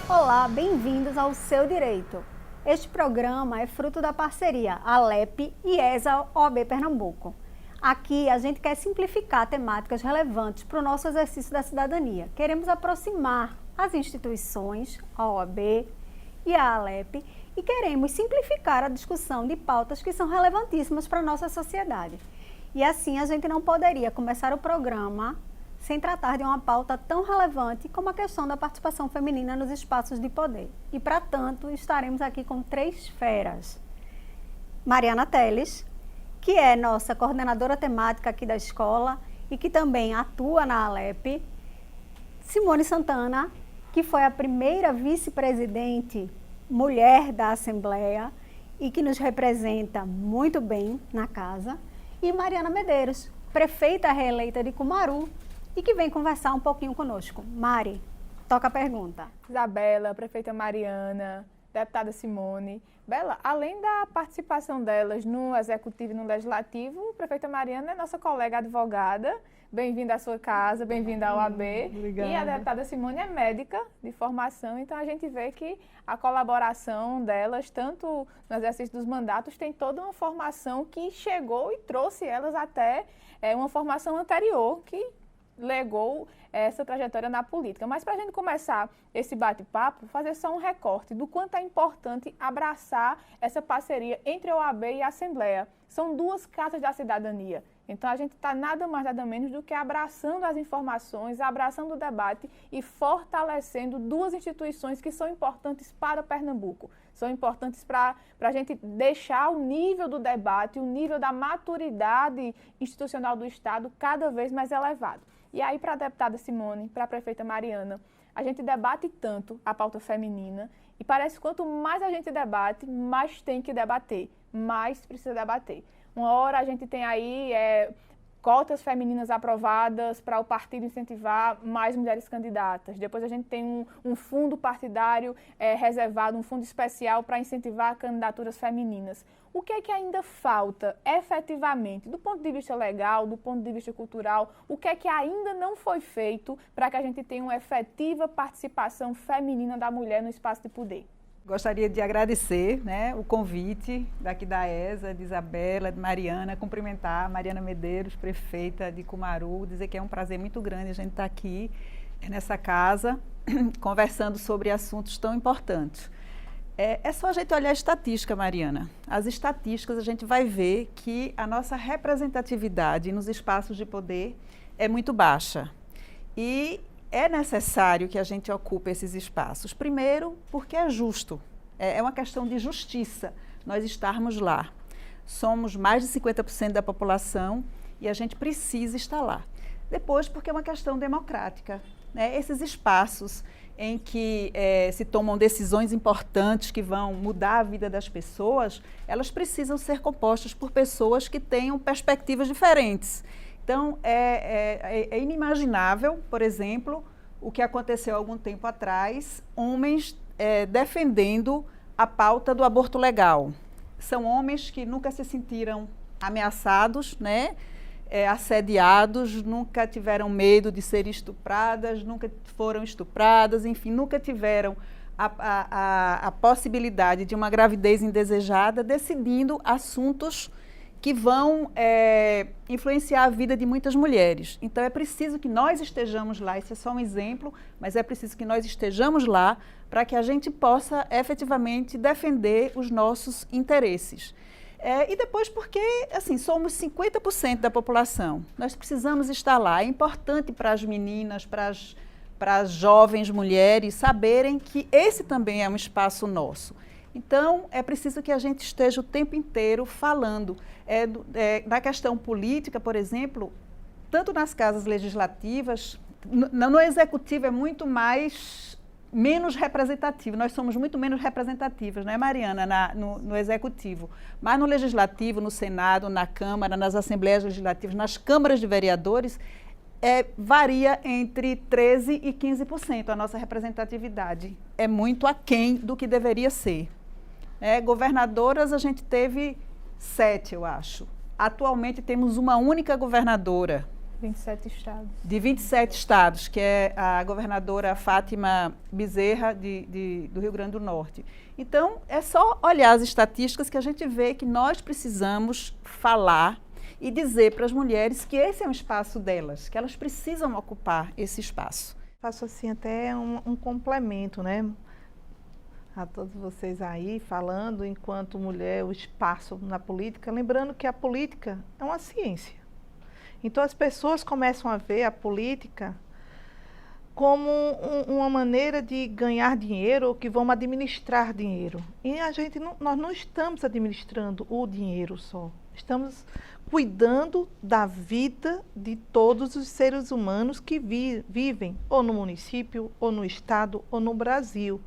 Olá, bem-vindos ao Seu Direito. Este programa é fruto da parceria ALEP e ESA OAB Pernambuco. Aqui a gente quer simplificar temáticas relevantes para o nosso exercício da cidadania. Queremos aproximar as instituições, a OAB e a ALEP, e queremos simplificar a discussão de pautas que são relevantíssimas para a nossa sociedade. E assim a gente não poderia começar o programa sem tratar de uma pauta tão relevante como a questão da participação feminina nos espaços de poder. E, para tanto, estaremos aqui com 3 feras. Mariana Teles, que é nossa coordenadora temática aqui da escola e que também atua na ALEP. Simone Santana, que foi a primeira vice-presidente mulher da Assembleia e que nos representa muito bem na casa. E Mariana Medeiros, prefeita reeleita de Cumaru, e que vem conversar um pouquinho conosco. Mari, toca a pergunta. Isabela, prefeita Mariana, deputada Simone. Bela, além da participação delas no Executivo e no Legislativo, a prefeita Mariana é nossa colega advogada. Bem-vinda à sua casa, bem-vinda à OAB. Obrigada. E a deputada Simone é médica de formação, então a gente vê que a colaboração delas, tanto no exercício dos mandatos, tem toda uma formação que chegou e trouxe elas até uma formação anterior, que legou essa trajetória na política. Mas para a gente começar esse bate-papo, fazer só um recorte do quanto é importante abraçar essa parceria entre a OAB e a Assembleia. São 2 casas da cidadania. Então a gente está nada mais, nada menos do que abraçando as informações, abraçando o debate e fortalecendo 2 instituições que são importantes para Pernambuco. São importantes para a gente deixar o nível do debate, o nível da maturidade institucional do Estado cada vez mais elevado. E aí, para a deputada Simone, para a prefeita Mariana, a gente debate tanto a pauta feminina e parece que quanto mais a gente debate, mais tem que debater, mais precisa debater. Uma hora a gente tem aí cotas femininas aprovadas para o partido incentivar mais mulheres candidatas. Depois a gente tem um fundo partidário reservado, um fundo especial para incentivar candidaturas femininas. O que é que ainda falta efetivamente, do ponto de vista legal, do ponto de vista cultural, o que é que ainda não foi feito para que a gente tenha uma efetiva participação feminina da mulher no espaço de poder? Gostaria de agradecer, o convite daqui da ESA, de Isabela, de Mariana, cumprimentar a Mariana Medeiros, prefeita de Cumaru, dizer que é um prazer muito grande a gente estar aqui nessa casa, conversando sobre assuntos tão importantes. É só a gente olhar a estatística, Mariana. As estatísticas, a gente vai ver que a nossa representatividade nos espaços de poder é muito baixa. E é necessário que a gente ocupe esses espaços. Primeiro, porque é justo. É uma questão de justiça nós estarmos lá. Somos mais de 50% da população e a gente precisa estar lá. Depois, porque é uma questão democrática. Esses espaços em que se tomam decisões importantes que vão mudar a vida das pessoas, elas precisam ser compostas por pessoas que tenham perspectivas diferentes. Então, é inimaginável, por exemplo, o que aconteceu há algum tempo atrás, homens defendendo a pauta do aborto legal. São homens que nunca se sentiram ameaçados, assediados, nunca tiveram medo de ser estupradas, nunca foram estupradas, enfim, nunca tiveram a possibilidade de uma gravidez indesejada, decidindo assuntos que vão influenciar a vida de muitas mulheres. Então, é preciso que nós estejamos lá, isso é só um exemplo, mas é preciso que nós estejamos lá para que a gente possa efetivamente defender os nossos interesses. E depois porque, assim, somos 50% da população, nós precisamos estar lá. É importante para as meninas, para as jovens mulheres saberem que esse também é um espaço nosso. Então, é preciso que a gente esteja o tempo inteiro falando. Na questão política, por exemplo, tanto nas casas legislativas, no executivo é muito menos representativo. Nós somos muito menos representativas, não é, Mariana, no executivo. Mas no legislativo, no Senado, na Câmara, nas assembleias legislativas, nas câmaras de vereadores, varia entre 13% e 15% a nossa representatividade. É muito aquém do que deveria ser. Governadoras, a gente teve 7, eu acho. Atualmente temos uma única governadora 27 estados. de 27 estados, que é a governadora Fátima Bezerra, do Rio Grande do Norte. Então, é só olhar as estatísticas que a gente vê que nós precisamos falar e dizer para as mulheres que esse é um espaço delas, que elas precisam ocupar esse espaço. Faço assim até um complemento, né? A todos vocês aí falando enquanto mulher o espaço na política, lembrando que a política é uma ciência. Então as pessoas começam a ver a política como uma maneira de ganhar dinheiro ou que vão administrar dinheiro. E nós não estamos administrando o dinheiro só. Estamos cuidando da vida de todos os seres humanos que vivem ou no município, ou no estado, ou no Brasil.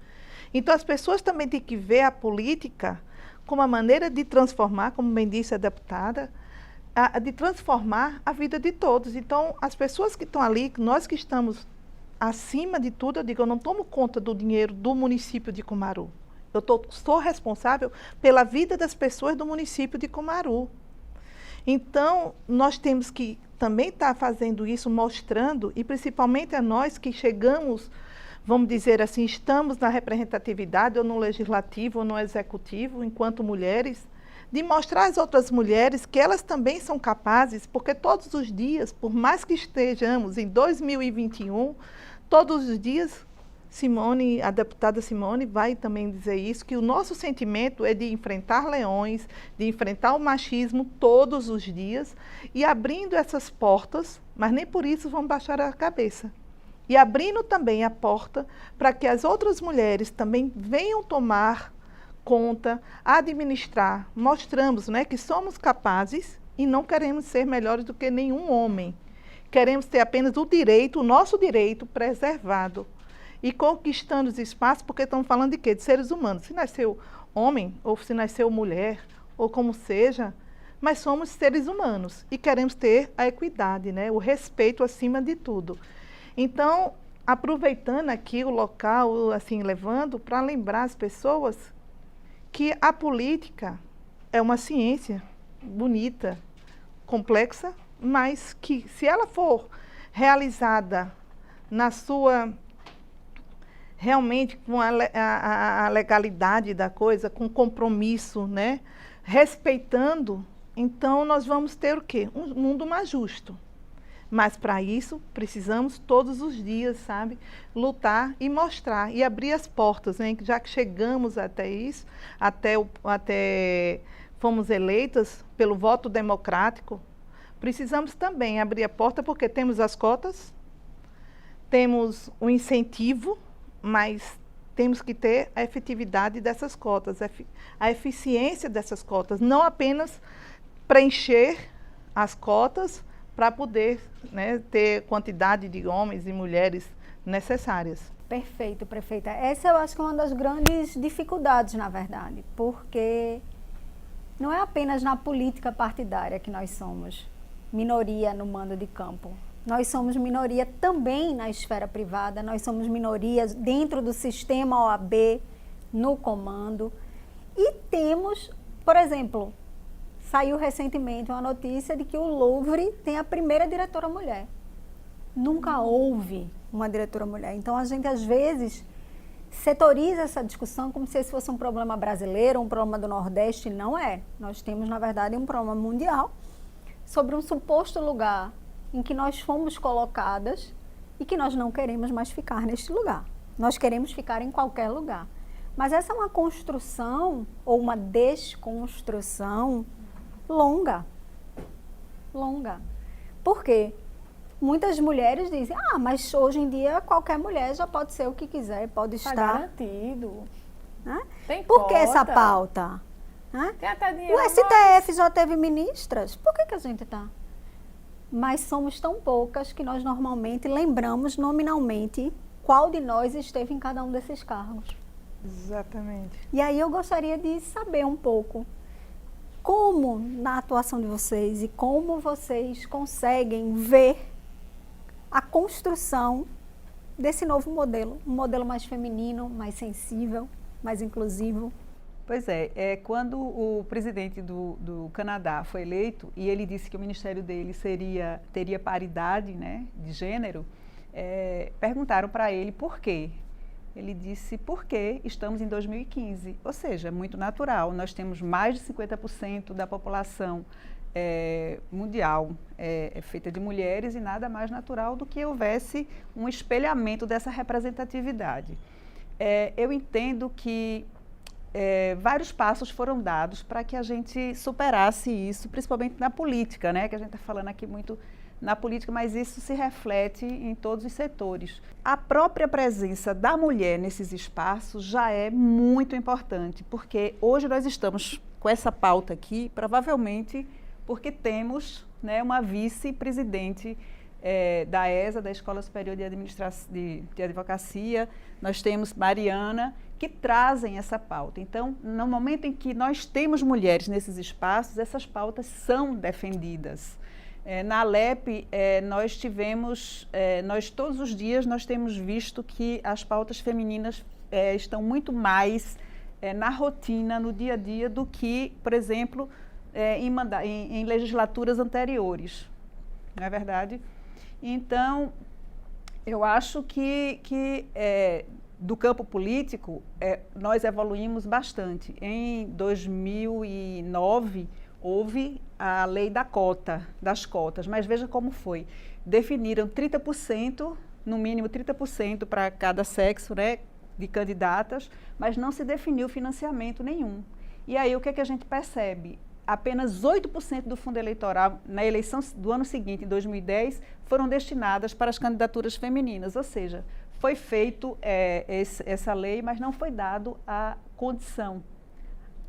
Então as pessoas também têm que ver a política como uma maneira de transformar, como bem disse a deputada, de transformar a vida de todos. Então as pessoas que estão ali, nós que estamos acima de tudo, eu digo, eu não tomo conta do dinheiro do município de Cumaru. Sou responsável pela vida das pessoas do município de Cumaru. Então, nós temos que também estar fazendo isso, mostrando, e principalmente a nós que chegamos, vamos dizer assim, estamos na representatividade, ou no legislativo, ou no executivo, enquanto mulheres, de mostrar às outras mulheres que elas também são capazes, porque todos os dias, por mais que estejamos em 2021, todos os dias, a deputada Simone vai também dizer isso, que o nosso sentimento é de enfrentar leões, de enfrentar o machismo todos os dias e abrindo essas portas, mas nem por isso vamos baixar a cabeça. E abrindo também a porta para que as outras mulheres também venham tomar conta, administrar. Mostramos, né, que somos capazes e não queremos ser melhores do que nenhum homem. Queremos ter apenas o direito, o nosso direito preservado. E conquistando os espaços, porque estamos falando de quê? De seres humanos. Se nasceu homem, ou se nasceu mulher, ou como seja, mas somos seres humanos e queremos ter a equidade, né? O respeito acima de tudo. Então, aproveitando aqui o local, assim, levando para lembrar as pessoas que a política é uma ciência bonita, complexa, mas que se ela for realizada na sua... realmente com a legalidade da coisa, com compromisso, né? Respeitando, então nós vamos ter o quê? Um mundo mais justo. Mas para isso precisamos todos os dias, sabe? Lutar e mostrar e abrir as portas, né? Já que chegamos até isso, até fomos eleitas pelo voto democrático, precisamos também abrir a porta porque temos as cotas, temos o incentivo, mas temos que ter a efetividade dessas cotas, a eficiência dessas cotas, não apenas preencher as cotas para poder, né, ter quantidade de homens e mulheres necessárias. Perfeito, prefeita. Essa eu acho que é uma das grandes dificuldades, na verdade, porque não é apenas na política partidária que nós somos minoria no mando de campo. Nós somos minoria também na esfera privada, nós somos minorias dentro do sistema OAB, no comando. E temos, por exemplo, saiu recentemente uma notícia de que o Louvre tem a primeira diretora mulher. Nunca houve uma diretora mulher. Então, a gente, às vezes, setoriza essa discussão como se esse fosse um problema brasileiro, um problema do Nordeste. Não é. Nós temos, na verdade, um problema mundial sobre um suposto lugar em que nós fomos colocadas e que nós não queremos mais ficar neste lugar. Nós queremos ficar em qualquer lugar. Mas essa é uma construção ou uma desconstrução longa. Longa. Por quê? Muitas mulheres dizem, mas hoje em dia qualquer mulher já pode ser o que quiser, pode estar... Está garantido. Né? Tem Por que cota. essa pauta? Né? Tem até dinheiro. O STF já teve ministras, por que a gente está? Mas somos tão poucas que nós normalmente lembramos nominalmente qual de nós esteve em cada um desses cargos. Exatamente. E aí eu gostaria de saber um pouco como, na atuação de vocês, e como vocês conseguem ver a construção desse novo modelo, um modelo mais feminino, mais sensível, mais inclusivo. Pois é, quando o presidente do Canadá foi eleito e ele disse que o ministério dele teria paridade, né, de gênero, perguntaram para ele por quê. Ele disse, porque estamos em 2015, ou seja, é muito natural. Nós temos mais de 50% da população mundial feita de mulheres e nada mais natural do que houvesse um espelhamento dessa representatividade. Eu entendo que vários passos foram dados para que a gente superasse isso, principalmente na política, né? Que a gente está falando aqui muito na política, mas isso se reflete em todos os setores. A própria presença da mulher nesses espaços já é muito importante, porque hoje nós estamos com essa pauta aqui, provavelmente porque temos, né, uma vice-presidente da ESA, da Escola Superior de Advocacia, nós temos Mariana, que trazem essa pauta. Então, no momento em que nós temos mulheres nesses espaços, essas pautas são defendidas. Na Alep, nós todos os dias nós temos visto que as pautas femininas estão muito mais na rotina, no dia a dia, do que, por exemplo, em legislaturas anteriores. Não é verdade? Então, eu acho que do campo político, nós evoluímos bastante. Em 2009, houve a lei das cotas, mas veja como foi. Definiram 30%, no mínimo 30% para cada sexo, né, de candidatas, mas não se definiu financiamento nenhum. E aí o que é que a gente percebe? Apenas 8% do fundo eleitoral na eleição do ano seguinte, em 2010, foram destinadas para as candidaturas femininas, ou seja, foi feito essa lei, mas não foi dado a condição,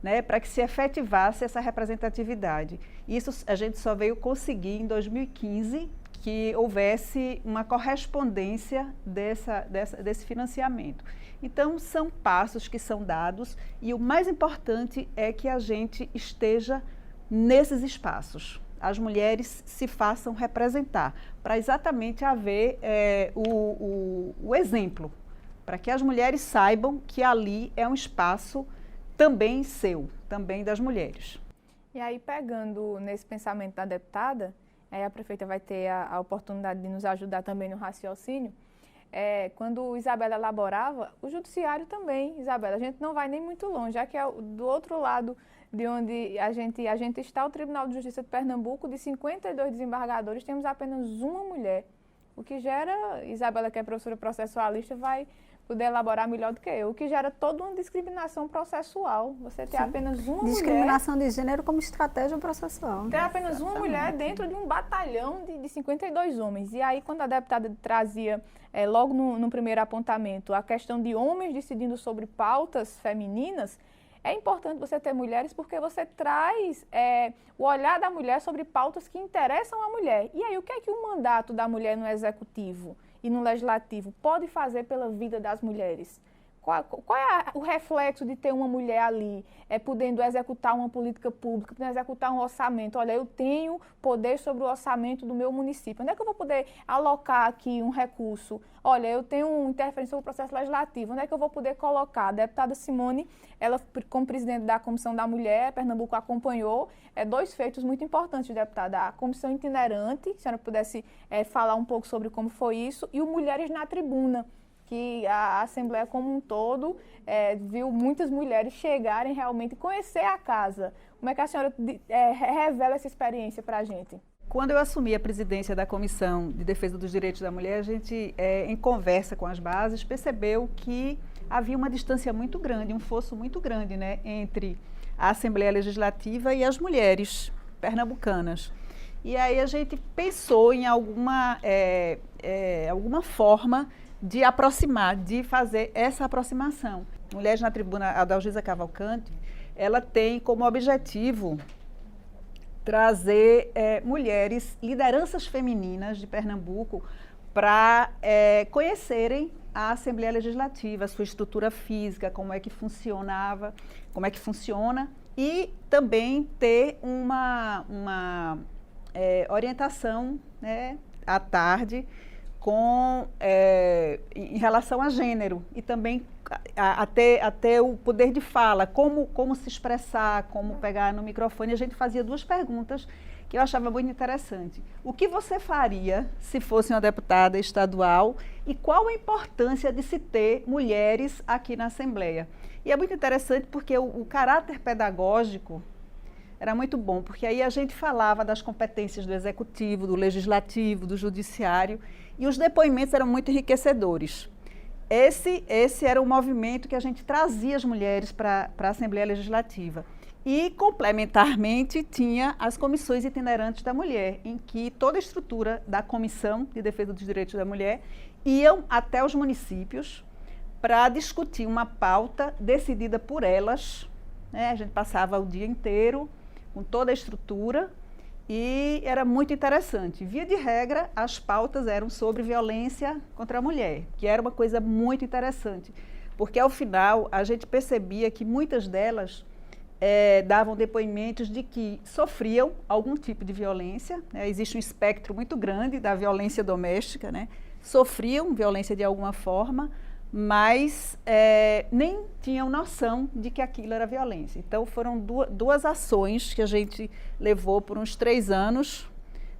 né, para que se efetivasse essa representatividade. Isso a gente só veio conseguir em 2015, que houvesse uma correspondência desse financiamento. Então, são passos que são dados e o mais importante é que a gente esteja nesses espaços. As mulheres se façam representar, para exatamente haver o exemplo, para que as mulheres saibam que ali é um espaço também seu, também das mulheres. E aí, pegando nesse pensamento da deputada, a prefeita vai ter a oportunidade de nos ajudar também no raciocínio. Quando Isabela elaborava, o judiciário também, Isabela, a gente não vai nem muito longe, já que é do outro lado de onde a gente está, o Tribunal de Justiça de Pernambuco, de 52 desembargadores, temos apenas uma mulher, o que gera, Isabela, que é professora processualista, vai poder elaborar melhor do que eu, o que gera toda uma discriminação processual. Você ter apenas uma mulher... Discriminação de gênero como estratégia processual. Ter apenas uma mulher dentro de um batalhão de 52 homens. E aí, quando a deputada trazia, logo no primeiro apontamento, a questão de homens decidindo sobre pautas femininas, é importante você ter mulheres porque você traz o olhar da mulher sobre pautas que interessam a mulher. E aí, o que é que o mandato da mulher no executivo e no legislativo pode fazer pela vida das mulheres? Qual é o reflexo de ter uma mulher ali, podendo executar uma política pública, podendo executar um orçamento? Olha, eu tenho poder sobre o orçamento do meu município. Onde é que eu vou poder alocar aqui um recurso? Olha, eu tenho interferência sobre o processo legislativo. Onde é que eu vou poder colocar? A deputada Simone, ela, como presidente da Comissão da Mulher, Pernambuco acompanhou dois feitos muito importantes, deputada. A comissão itinerante, se a senhora pudesse falar um pouco sobre como foi isso, e o Mulheres na Tribuna, que a Assembleia como um todo viu muitas mulheres chegarem realmente e conhecer a casa. Como é que a senhora revela essa experiência para a gente? Quando eu assumi a presidência da Comissão de Defesa dos Direitos da Mulher, a gente, em conversa com as bases, percebeu que havia uma distância muito grande, um fosso muito grande, né, entre a Assembleia Legislativa e as mulheres pernambucanas. E aí a gente pensou em alguma forma de aproximar, de fazer essa aproximação. Mulheres na Tribuna, a Dalgisa Cavalcante, ela tem como objetivo trazer mulheres, lideranças femininas de Pernambuco, para conhecerem a Assembleia Legislativa, a sua estrutura física, como é que funcionava, como é que funciona, e também ter uma orientação, né, à tarde, em relação a gênero e também até o poder de fala, como se expressar, como pegar no microfone. A gente fazia 2 perguntas que eu achava muito interessante. O que você faria se fosse uma deputada estadual e qual a importância de se ter mulheres aqui na Assembleia? E é muito interessante porque o caráter pedagógico era muito bom, porque aí a gente falava das competências do Executivo, do Legislativo, do Judiciário, e os depoimentos eram muito enriquecedores. Esse era o movimento que a gente trazia as mulheres para a Assembleia Legislativa. E, complementarmente, tinha as comissões itinerantes da mulher, em que toda a estrutura da Comissão de Defesa dos Direitos da Mulher iam até os municípios para discutir uma pauta decidida por elas, né? A gente passava o dia inteiro com toda a estrutura e era muito interessante. Via de regra, as pautas eram sobre violência contra a mulher, que era uma coisa muito interessante, porque ao final a gente percebia que muitas delas davam depoimentos de que sofriam algum tipo de violência, né? Existe um espectro muito grande da violência doméstica, né? Sofriam violência de alguma forma, mas nem tinham noção de que aquilo era violência. Então, foram duas ações que a gente levou por uns 3 anos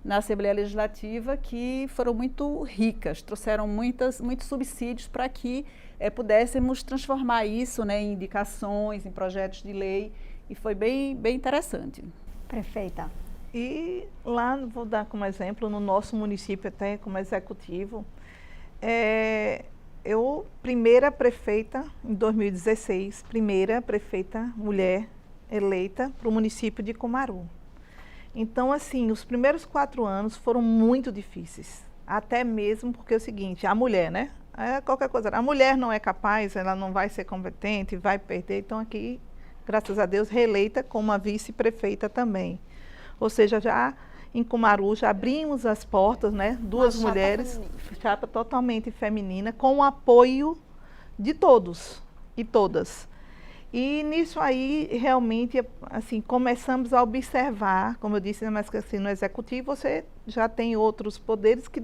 na Assembleia Legislativa que foram muito ricas, trouxeram muitos subsídios para que pudéssemos transformar isso, né, em indicações, em projetos de lei, e foi bem interessante. Prefeita. E lá, vou dar como exemplo, no nosso município, até como executivo, eu, primeira prefeita, em 2016, primeira prefeita mulher eleita para o município de Cumaru. Então, assim, os primeiros 4 anos foram muito difíceis, até mesmo porque é o seguinte, a mulher, né? Qualquer coisa, a mulher não é capaz, ela não vai ser competente, vai perder, então aqui, graças a Deus, reeleita como a vice-prefeita também. Ou seja, já em Cumaru, já abrimos as portas, né? 2 mulheres, chapa totalmente feminina, com o apoio de todos e todas. E nisso aí, realmente, assim, começamos a observar, como eu disse, mas que assim, no executivo você já tem outros poderes que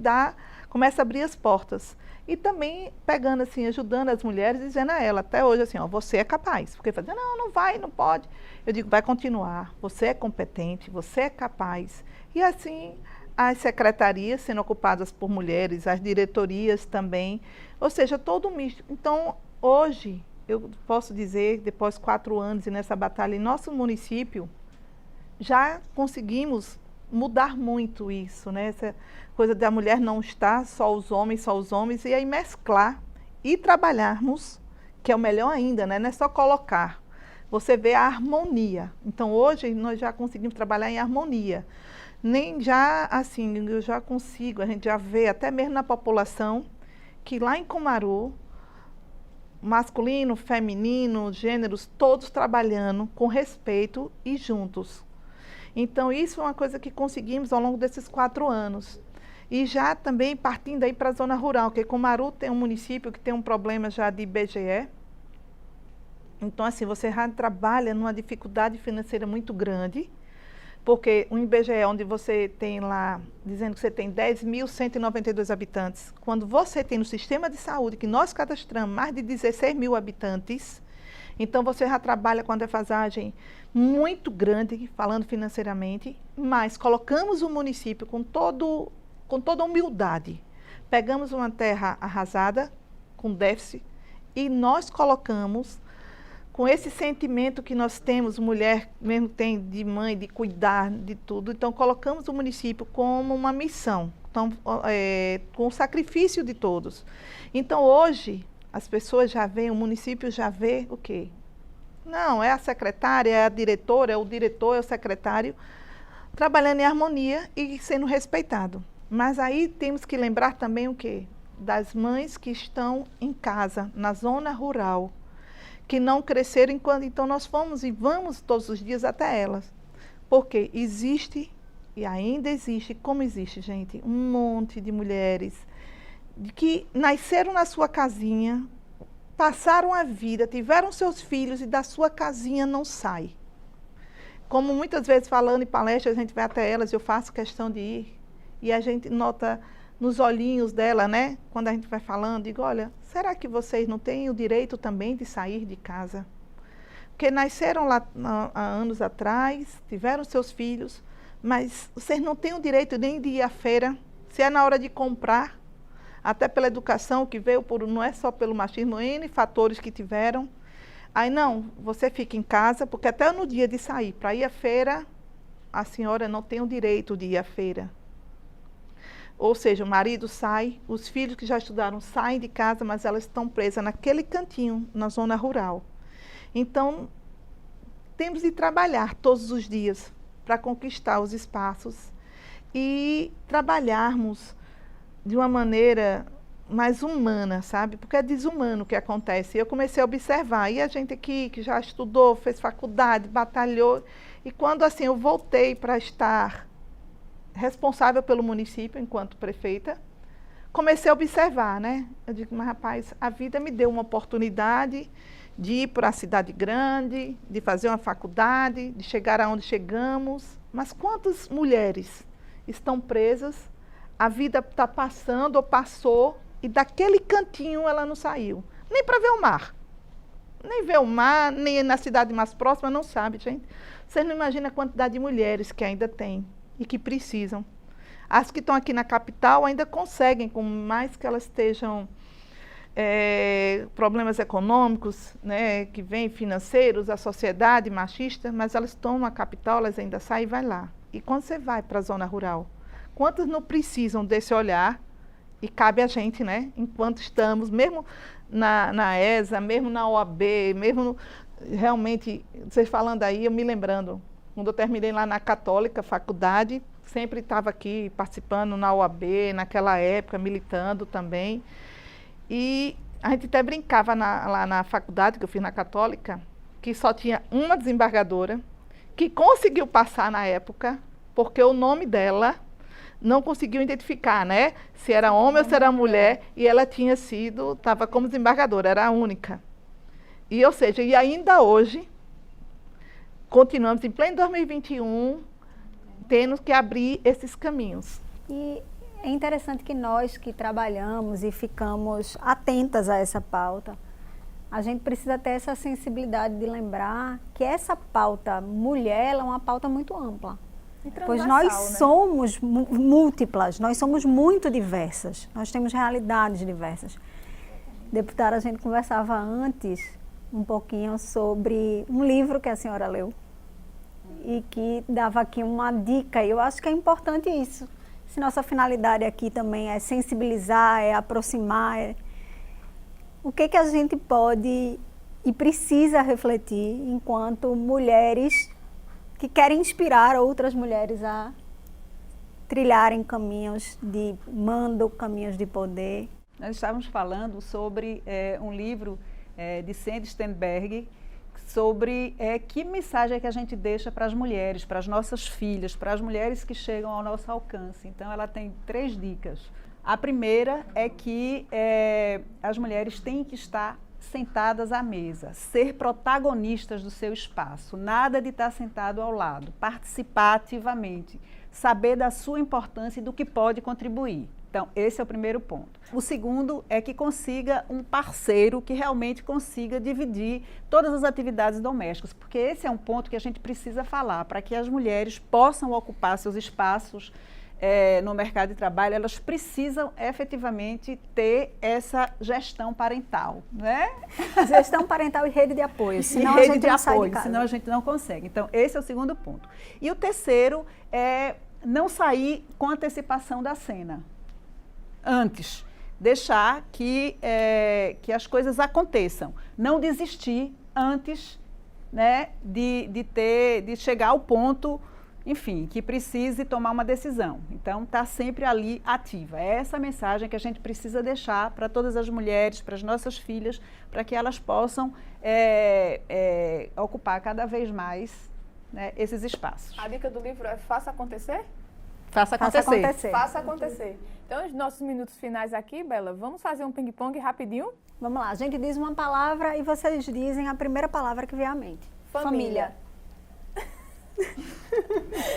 começa a abrir as portas. E também pegando assim, ajudando as mulheres, dizendo a ela, até hoje assim, ó, você é capaz. Porque fazia, não vai, não pode. Eu digo, vai continuar, você é competente, você é capaz. E assim, as secretarias sendo ocupadas por mulheres, as diretorias também, ou seja, todo um misto. Então, hoje, eu posso dizer, depois de 4 anos e nessa batalha em nosso município, já conseguimos mudar muito isso, né? Essa coisa da mulher não estar só os homens, e aí mesclar e trabalharmos, que é o melhor ainda, né? Não é só colocar. Você vê a harmonia. Então, hoje, nós já conseguimos trabalhar em harmonia. Nem já, assim, eu já consigo, a gente já vê, até mesmo na população, que lá em Cumaru, masculino, feminino, gêneros, todos trabalhando com respeito e juntos. Então, isso é uma coisa que conseguimos ao longo desses 4 anos. E já também partindo aí para a zona rural, porque Cumaru tem um município que tem um problema já de IBGE. Então, assim, você já trabalha numa dificuldade financeira muito grande, porque um IBGE onde você tem lá, dizendo que você tem 10.192 habitantes, quando você tem no sistema de saúde, que nós cadastramos mais de 16 mil habitantes, então você já trabalha com a defasagem muito grande, falando financeiramente, mas colocamos o município com toda humildade. Pegamos uma terra arrasada, com déficit, e nós colocamos, com esse sentimento que nós temos, mulher mesmo tem de mãe, de cuidar de tudo, então colocamos o município como uma missão, então, com o sacrifício de todos. Então hoje, as pessoas já veem, o município já vê o quê? Não, é a secretária, é a diretora, é o diretor, é o secretário, trabalhando em harmonia e sendo respeitado. Mas aí temos que lembrar também o quê? Das mães que estão em casa, na zona rural, que não cresceram enquanto, então nós fomos e vamos todos os dias até elas. Porque existe, e ainda existe, como existe, gente, um monte de mulheres que nasceram na sua casinha, passaram a vida, tiveram seus filhos e da sua casinha não sai. Como muitas vezes falando em palestras, a gente vai até elas, eu faço questão de ir, e a gente nota nos olhinhos dela, né? Quando a gente vai falando, digo, olha, será que vocês não têm o direito também de sair de casa? Porque nasceram lá há anos atrás, tiveram seus filhos, mas vocês não têm o direito nem de ir à feira, se é na hora de comprar, até pela educação que veio, não é só pelo machismo, N fatores que tiveram. Aí não, você fica em casa, porque até no dia de sair para ir à feira, a senhora não tem o direito de ir à feira. Ou seja, o marido sai, os filhos que já estudaram saem de casa, mas elas estão presas naquele cantinho, na zona rural. Então, temos de trabalhar todos os dias para conquistar os espaços e trabalharmos de uma maneira mais humana, sabe? Porque é desumano o que acontece. Eu comecei a observar, e a gente aqui que já estudou, fez faculdade, batalhou, e quando assim eu voltei para estar responsável pelo município enquanto prefeita, comecei a observar, né? Eu digo, mas rapaz, a vida me deu uma oportunidade de ir para a cidade grande, de fazer uma faculdade, de chegar aonde chegamos, mas quantas mulheres estão presas, a vida está passando ou passou, e daquele cantinho ela não saiu, nem para ver o mar. Nem ver o mar, nem na cidade mais próxima, não sabe, gente. Vocês não imaginam a quantidade de mulheres que ainda tem e que precisam. As que estão aqui na capital ainda conseguem, por mais que elas estejam problemas econômicos, né, que vêm financeiros, a sociedade machista, mas elas estão na capital, elas ainda saem e vai lá. E quando você vai para a zona rural, quantas não precisam desse olhar? E cabe a gente, né, enquanto estamos, mesmo na ESA, mesmo na OAB, mesmo realmente, vocês falando aí, eu me lembrando, quando eu terminei lá na Católica, faculdade, sempre estava aqui participando na OAB, naquela época, militando também. E a gente até brincava lá na faculdade, que eu fiz na Católica, que só tinha uma desembargadora, que conseguiu passar na época, porque o nome dela não conseguiu identificar, né? Se era homem ou se era mulher, e ela tinha sido, estava como desembargadora, era a única. E, ou seja, e ainda hoje, continuamos em pleno 2021, tendo que abrir esses caminhos. E é interessante que nós que trabalhamos e ficamos atentas a essa pauta, a gente precisa ter essa sensibilidade de lembrar que essa pauta mulher ela é uma pauta muito ampla. Pois nós somos múltiplas, nós somos muito diversas, nós temos realidades diversas. Deputada, a gente conversava antes um pouquinho sobre um livro que a senhora leu e que dava aqui uma dica, e eu acho que é importante isso. Se nossa finalidade aqui também é sensibilizar, é aproximar, o que a gente pode e precisa refletir enquanto mulheres que querem inspirar outras mulheres a trilharem caminhos de mando, caminhos de poder. Nós estávamos falando sobre um livro de Sandy Stenberg, sobre que mensagem que a gente deixa para as mulheres, para as nossas filhas, para as mulheres que chegam ao nosso alcance. Então, ela tem 3 dicas. A primeira é que as mulheres têm que estar sentadas à mesa, ser protagonistas do seu espaço, nada de estar sentado ao lado, participar ativamente, saber da sua importância e do que pode contribuir. Então, esse é o primeiro ponto. O segundo é que consiga um parceiro que realmente consiga dividir todas as atividades domésticas, porque esse é um ponto que a gente precisa falar, para que as mulheres possam ocupar seus espaços no mercado de trabalho, elas precisam efetivamente ter essa gestão parental, né? Gestão parental e rede de apoio, senão a gente não sai de casa. Senão a gente não consegue. Então, esse é o segundo ponto. E o terceiro é não sair com antecipação da cena. Antes, deixar que as coisas aconteçam. Não desistir antes, né, de chegar ao ponto, enfim, que precise tomar uma decisão. Então, está sempre ali ativa. É essa mensagem que a gente precisa deixar para todas as mulheres, para as nossas filhas, para que elas possam ocupar cada vez mais, né, esses espaços. A dica do livro é Faça Acontecer? Faça acontecer. Faça acontecer. Então, os nossos minutos finais aqui, Bela, vamos fazer um ping-pong rapidinho? Vamos lá, a gente diz uma palavra e vocês dizem a primeira palavra que vier à mente. Família.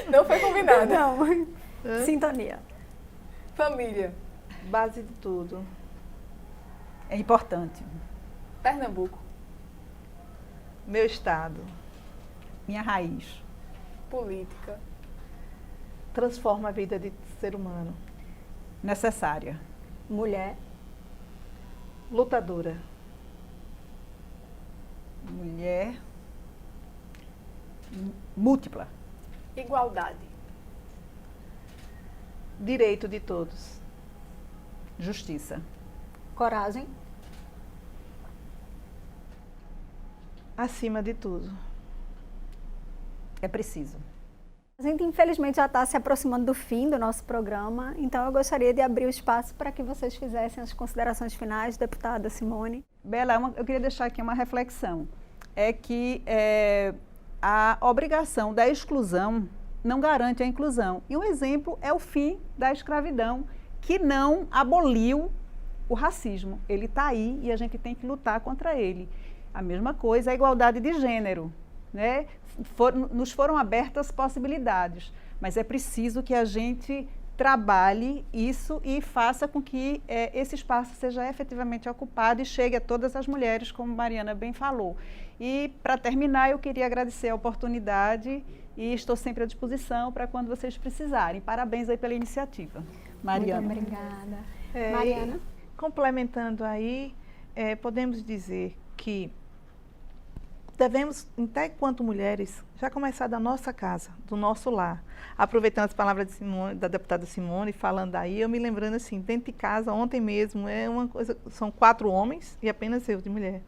Não foi combinado. Não. Sintonia. Família. Base de tudo. É importante. Pernambuco. Meu estado. Minha raiz. Política. Transforma a vida de ser humano. Necessária. Mulher. Lutadora. Mulher. Múltipla. Igualdade. Direito de todos. Justiça. Coragem. Acima de tudo. É preciso. A gente, infelizmente, já está se aproximando do fim do nosso programa, então eu gostaria de abrir o espaço para que vocês fizessem as considerações finais, deputada Simone. Bela, eu queria deixar aqui uma reflexão. É que a obrigação da exclusão não garante a inclusão. E um exemplo é o fim da escravidão, que não aboliu o racismo. Ele está aí e a gente tem que lutar contra ele. A mesma coisa a igualdade de gênero, né? Nos foram abertas possibilidades, mas é preciso que a gente trabalhe isso e faça com que esse espaço seja efetivamente ocupado e chegue a todas as mulheres, como Mariana bem falou. E, para terminar, eu queria agradecer a oportunidade e estou sempre à disposição para quando vocês precisarem. Parabéns aí pela iniciativa. Mariana. Muito obrigada. Mariana? Complementando aí, podemos dizer que devemos, até enquanto mulheres, já começar da nossa casa, do nosso lar. Aproveitando as palavras de Simone, da deputada Simone, falando aí, eu me lembrando assim, dentro de casa, ontem mesmo, são 4 homens e apenas eu de mulher.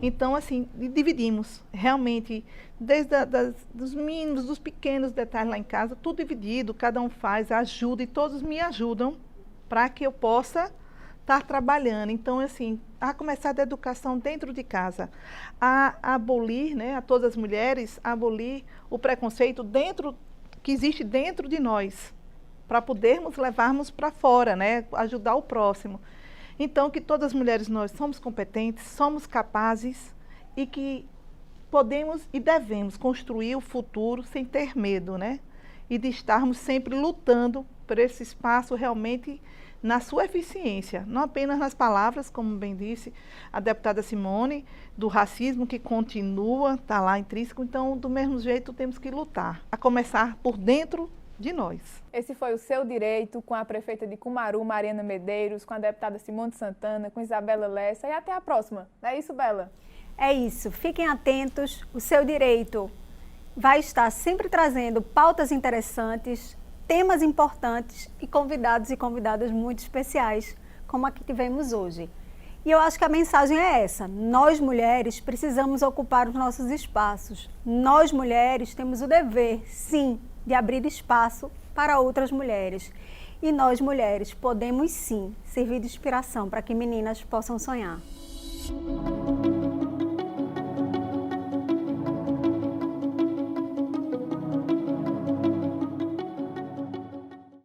Então, assim, dividimos, realmente, desde dos mínimos, dos pequenos detalhes lá em casa, tudo dividido, cada um faz, ajuda e todos me ajudam para que eu possa estar trabalhando. Então, assim, a começar da educação dentro de casa, a abolir, né, a todas as mulheres, a abolir o preconceito que existe dentro de nós, para podermos levarmos para fora, né, ajudar o próximo. Então, que todas as mulheres nós somos competentes, somos capazes e que podemos e devemos construir o futuro sem ter medo, né? E de estarmos sempre lutando por esse espaço realmente na sua eficiência, não apenas nas palavras, como bem disse a deputada Simone, do racismo que continua, está lá intrínseco, então do mesmo jeito temos que lutar, a começar por dentro de nós. Esse foi o Seu Direito, com a prefeita de Cumaru, Mariana Medeiros, com a deputada Simone Santana, com Isabela Lessa, e até a próxima. Não é isso, Bela? É isso, fiquem atentos, o Seu Direito vai estar sempre trazendo pautas interessantes, temas importantes e convidados e convidadas muito especiais, como a que tivemos hoje. E eu acho que a mensagem é essa: nós mulheres precisamos ocupar os nossos espaços. Nós mulheres temos o dever, sim, de abrir espaço para outras mulheres. E nós mulheres podemos sim servir de inspiração para que meninas possam sonhar.